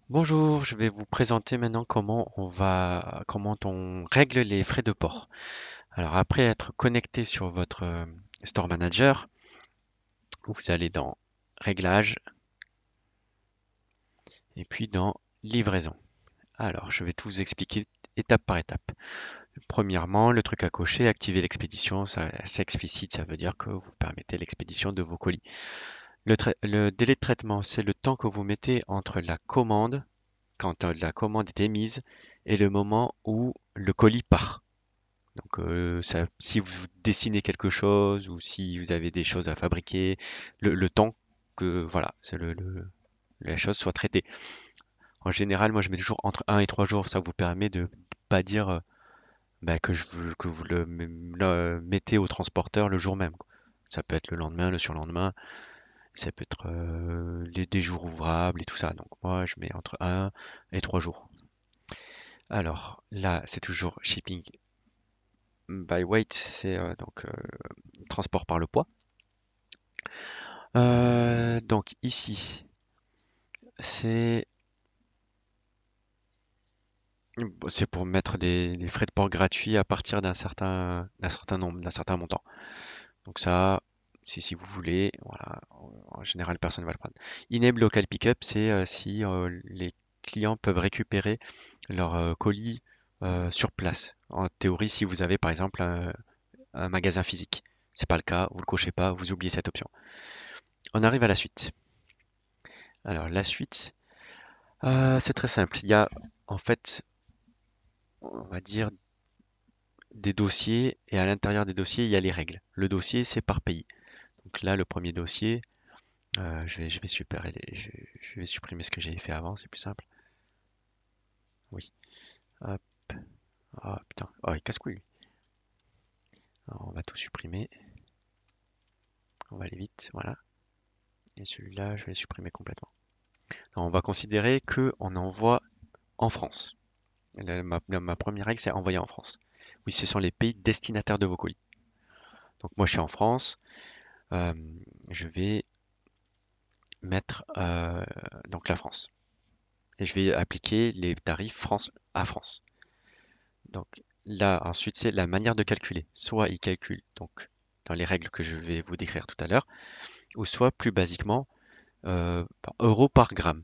Bonjour, je vais vous présenter maintenant comment on règle les frais de port. Alors après être connecté sur votre Store Manager, vous allez dans Réglages et puis dans Livraison. Alors je vais tout vous expliquer étape par étape. Premièrement, le truc à cocher, activer l'expédition, c'est explicite, ça veut dire que vous permettez l'expédition de vos colis. Le délai de traitement, c'est le temps que vous mettez entre la commande, quand la commande est émise, et le moment où le colis part. Donc, si vous dessinez quelque chose ou si vous avez des choses à fabriquer, le temps que voilà, la chose soit traitée. En général, moi, je mets toujours entre 1 et 3 jours. Ça vous permet de pas dire bah, que vous le mettez au transporteur le jour même, quoi. Ça peut être le lendemain, le surlendemain. Ça peut être des jours ouvrables et tout ça. Donc, moi, je mets entre 1 et 3 jours. Alors, là, c'est toujours shipping by weight. C'est transport par le poids. Donc ici, c'est c'est pour mettre des frais de port gratuits à partir d'un certain nombre, d'un certain montant. Donc ça, si vous voulez, voilà, en général, personne ne va le prendre. Enable local pickup, c'est si les clients peuvent récupérer leur colis sur place. En théorie, si vous avez par exemple un magasin physique. C'est pas le cas, vous le cochez pas, vous oubliez cette option. On arrive à la suite. Alors la suite, c'est très simple. Il y a en fait, on va dire, des dossiers et à l'intérieur des dossiers, il y a les règles. Le dossier, c'est par pays. Donc là, le premier dossier, je vais supprimer ce que j'ai fait avant, c'est plus simple. Oui. Hop. Ah putain. Oh, il casse-couille lui. Alors, on va tout supprimer. On va aller vite. Voilà. Et celui-là, je vais le supprimer complètement. Alors, on va considérer que on envoie en France. Ma première règle, c'est envoyer en France. Oui, ce sont les pays destinataires de vos colis. Donc moi, je suis en France. Euh, je vais mettre donc la France. Et je vais appliquer les tarifs France à France. Donc là, ensuite, c'est la manière de calculer. Soit il calcule donc dans les règles que je vais vous décrire tout à l'heure, ou soit plus basiquement par euros par gramme.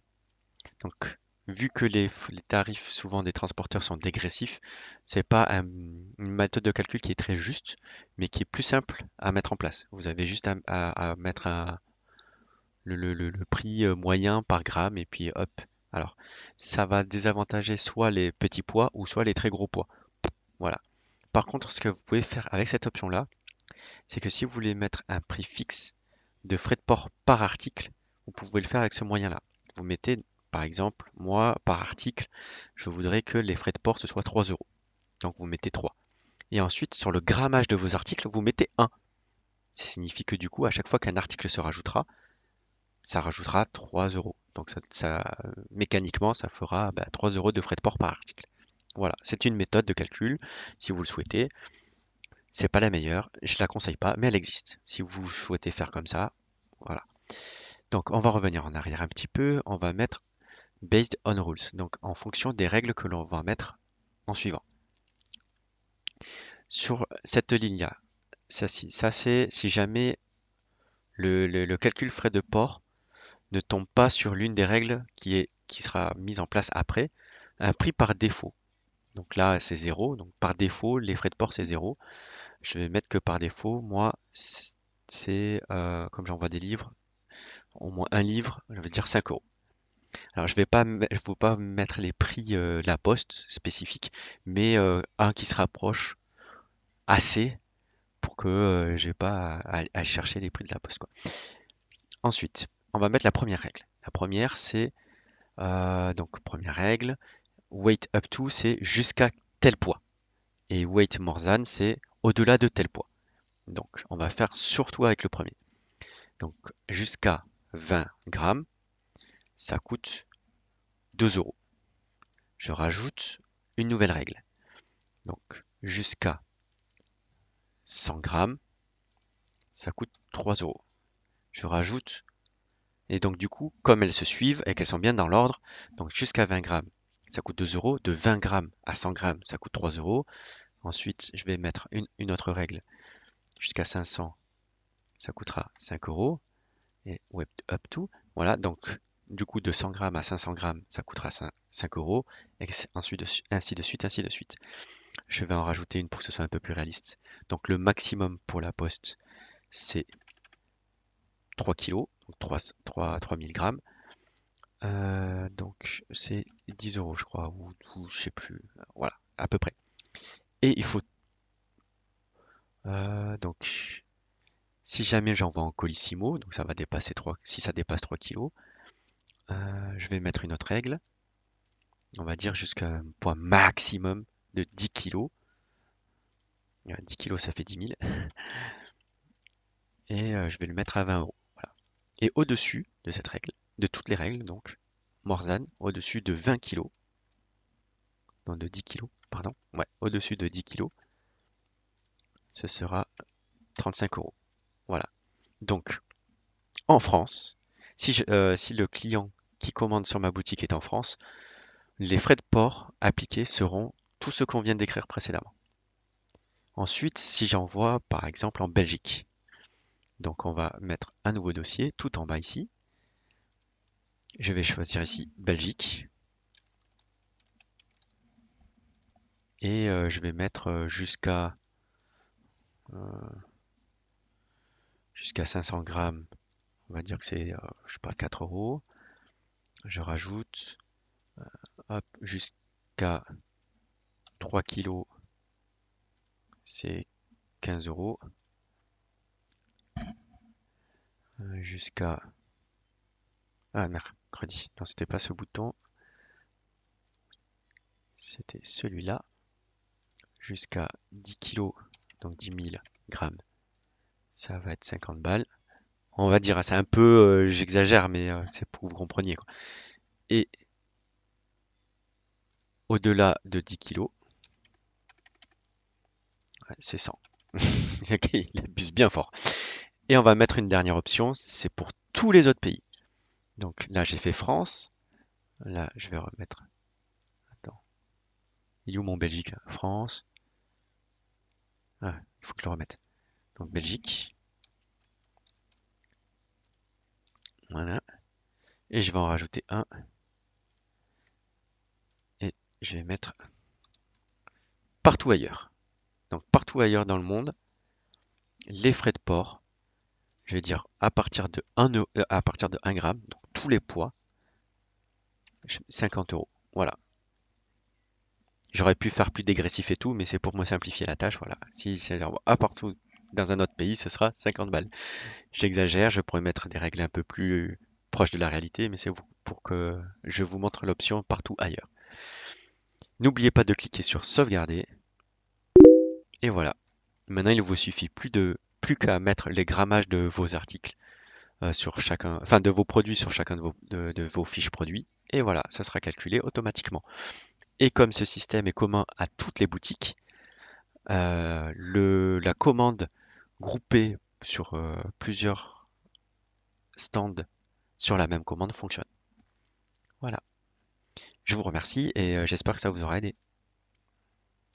Donc vu que les tarifs souvent des transporteurs sont dégressifs, c'est pas une méthode de calcul qui est très juste, mais qui est plus simple à mettre en place. Vous avez juste à mettre le prix moyen par gramme et puis hop. Alors, ça va désavantager soit les petits poids ou soit les très gros poids. Voilà. Par contre, ce que vous pouvez faire avec cette option-là, c'est que si vous voulez mettre un prix fixe de frais de port par article, vous pouvez le faire avec ce moyen-là. Vous mettez, par exemple, moi, par article, je voudrais que les frais de port ce soit 3 euros. Donc vous mettez 3. Et ensuite, sur le grammage de vos articles, vous mettez 1. Ça signifie que du coup, à chaque fois qu'un article se rajoutera, ça rajoutera 3 euros. Donc mécaniquement, ça fera 3 euros de frais de port par article. Voilà, c'est une méthode de calcul, si vous le souhaitez. C'est pas la meilleure, je la conseille pas, mais elle existe. Si vous souhaitez faire comme ça, voilà. Donc on va revenir en arrière un petit peu, on va mettre based on rules, donc en fonction des règles que l'on va mettre en suivant. Sur cette ligne-là, ça c'est si jamais le calcul frais de port ne tombe pas sur l'une des règles qui sera mise en place après, un prix par défaut. Donc là, c'est zéro. Donc par défaut, les frais de port, c'est zéro. Je vais mettre que par défaut, moi, c'est comme j'envoie des livres, au moins un livre, je vais dire 5 euros. Alors je vais pas mettre les prix de la poste spécifique, mais un qui se rapproche assez pour que j'ai pas à chercher les prix de la poste, quoi. Ensuite, on va mettre la première règle. La première, c'est donc première règle, weight up to, c'est jusqu'à tel poids. Et weight more than, c'est au-delà de tel poids. Donc, on va faire surtout avec le premier. Donc, jusqu'à 20 grammes, ça coûte 2 euros. Je rajoute une nouvelle règle. Donc, jusqu'à 100 grammes, ça coûte 3 euros. Je rajoute Et donc du coup, comme elles se suivent et qu'elles sont bien dans l'ordre, donc jusqu'à 20 grammes, ça coûte 2 euros. De 20 grammes à 100 grammes, ça coûte 3 euros. Ensuite, je vais mettre une autre règle. Jusqu'à 500, ça coûtera 5 euros. Et web up to. Voilà, donc du coup, de 100 grammes à 500 grammes, ça coûtera 5 euros. Et ainsi de suite, ainsi de suite, ainsi de suite. Je vais en rajouter une pour que ce soit un peu plus réaliste. Donc le maximum pour la poste, c'est 3 kilos, donc 3000 grammes. Donc c'est 10 euros, je crois, ou je sais plus. Voilà, à peu près. Et il faut donc si jamais j'envoie en colissimo, donc ça va dépasser 3, si ça dépasse 3 kilos, je vais mettre une autre règle. On va dire jusqu'à un poids maximum de 10 kilos. 10 kilos, ça fait 10 000. Et je vais le mettre à 20 euros. Voilà. Et au-dessus de cette règle, de toutes les règles, donc, more than, au-dessus de 20 kilos, non de 10 kilos, pardon, ouais, au-dessus de 10 kilos, ce sera 35 euros. Voilà. Donc, en France, si le client qui commande sur ma boutique est en France, les frais de port appliqués seront tout ce qu'on vient d'écrire précédemment. Ensuite, si j'envoie par exemple en Belgique, donc on va mettre un nouveau dossier tout en bas ici. Je vais choisir ici Belgique. Et je vais mettre jusqu'à 500 grammes. On va dire que c'est, je sais pas, 4 euros. Je rajoute, hop, jusqu'à 3 kilos, c'est 15 euros. Jusqu'à, mercredi. Non, c'était pas ce bouton, c'était celui-là. Jusqu'à 10 kilos, donc 10 000 grammes, ça va être 50 balles. On va dire, c'est un peu, j'exagère, mais c'est pour que vous compreniez, quoi. Et au-delà de 10 kilos, ouais, c'est 100. Il abuse bien fort. Et on va mettre une dernière option, c'est pour tous les autres pays. Donc là, j'ai fait France. Là, je vais remettre. Attends. Il est où mon Belgique? France. Ah, il faut que je le remette. Donc Belgique. Voilà. Et je vais en rajouter un. Et je vais mettre partout ailleurs. Donc partout ailleurs dans le monde, les frais de port, je vais dire à partir de 1 gramme, donc tous les poids, 50 euros. Voilà. J'aurais pu faire plus dégressif et tout, mais c'est pour me simplifier la tâche. Voilà. Si c'est à partout dans un autre pays, ce sera 50 balles. J'exagère, je pourrais mettre des règles un peu plus proches de la réalité, mais c'est pour que je vous montre l'option partout ailleurs. N'oubliez pas de cliquer sur sauvegarder. Et voilà. Maintenant, il vous suffit plus qu'à mettre les grammages de vos articles sur chacun, enfin de vos produits sur chacun de vos fiches produits. Et voilà, ça sera calculé automatiquement. Et comme ce système est commun à toutes les boutiques, la commande groupée sur plusieurs stands sur la même commande fonctionne. Voilà. Je vous remercie et j'espère que ça vous aura aidé.